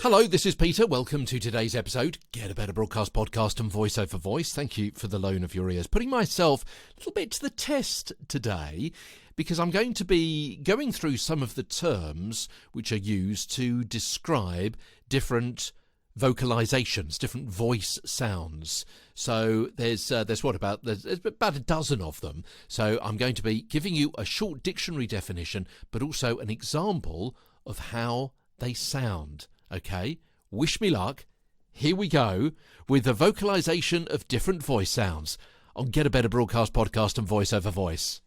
Hello, this is Peter. Welcome to today's episode. Get a Better Broadcast podcast and voice over voice. Thank you for the loan of your ears. Putting myself a little bit to the test today because I'm going to be going through some of the terms which are used to describe different vocalizations, different voice sounds. So there's about a dozen of them. So I'm going to be giving you a short dictionary definition, but also an example of how they sound. Okay, wish me luck. Here we go with the vocalization of different voice sounds on Get a Better Broadcast podcast and voice over voice.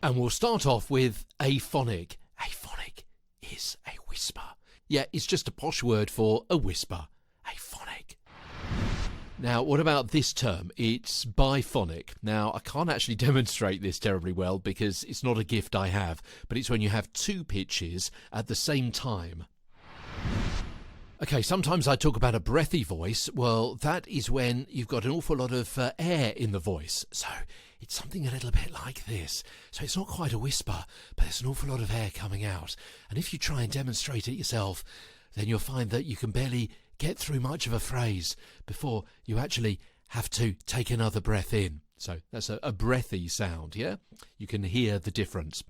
And we'll start off with aphonic. Aphonic is a whisper. Yeah, it's just a posh word for a whisper. Aphonic. Now, what about this term? It's biphonic. Now, I can't actually demonstrate this terribly well because it's not a gift I have, but it's when you have two pitches at the same time. Okay, sometimes I talk about a breathy voice. Well, that is when you've got an awful lot of air in the voice. So it's something a little bit like this. So it's not quite a whisper, but there's an awful lot of air coming out. And if you try and demonstrate it yourself, then you'll find that you can barely get through much of a phrase before you actually have to take another breath in. So that's a breathy sound, yeah? You can hear the difference.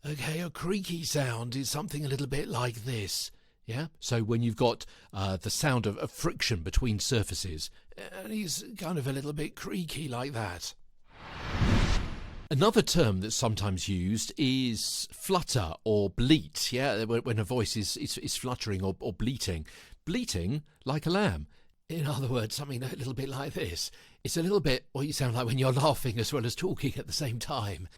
Okay, a creaky sound is something a little bit like this. Yeah, so when you've got the sound of friction between surfaces, and he's kind of a little bit creaky like that. Another term that's sometimes used is flutter or bleat, yeah, when a voice is fluttering or bleating. Bleating like a lamb. In other words, something a little bit like this. It's a little bit what you sound like when you're laughing as well as talking at the same time.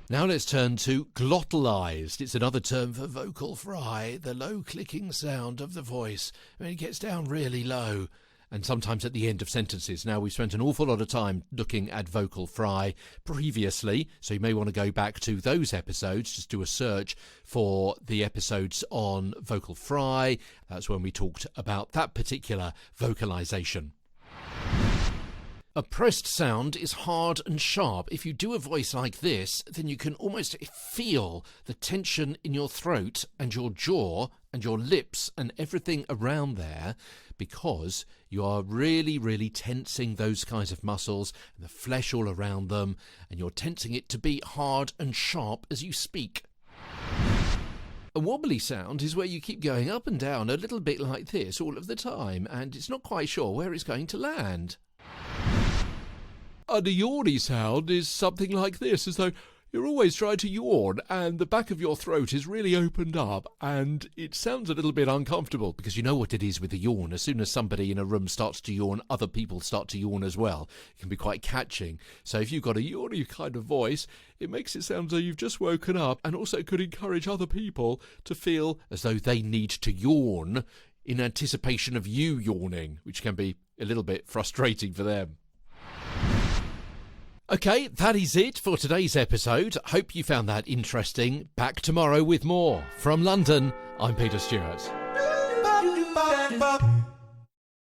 Now let's turn to glottalized. It's another term for vocal fry, the low clicking sound of the voice. I mean, it gets down really low, and sometimes at the end of sentences. Now, we've spent an awful lot of time looking at vocal fry previously, so you may want to go back to those episodes, just do a search for the episodes on vocal fry. That's when we talked about that particular vocalization. A pressed sound is hard and sharp. If you do a voice like this, then you can almost feel the tension in your throat and your jaw and your lips and everything around there because you are really, really tensing those kinds of muscles and the flesh all around them, and you're tensing it to be hard and sharp as you speak. A wobbly sound is where you keep going up and down a little bit like this all of the time, and it's not quite sure where it's going to land. And a yawny sound is something like this, as though you're always trying to yawn and the back of your throat is really opened up, and it sounds a little bit uncomfortable because you know what it is with a yawn. As soon as somebody in a room starts to yawn, other people start to yawn as well. It can be quite catching. So if you've got a yawny kind of voice, it makes it sound as though you've just woken up, and also could encourage other people to feel as though they need to yawn in anticipation of you yawning, which can be a little bit frustrating for them. Okay, that is it for today's episode. Hope you found that interesting. Back tomorrow with more. From London, I'm Peter Stewart.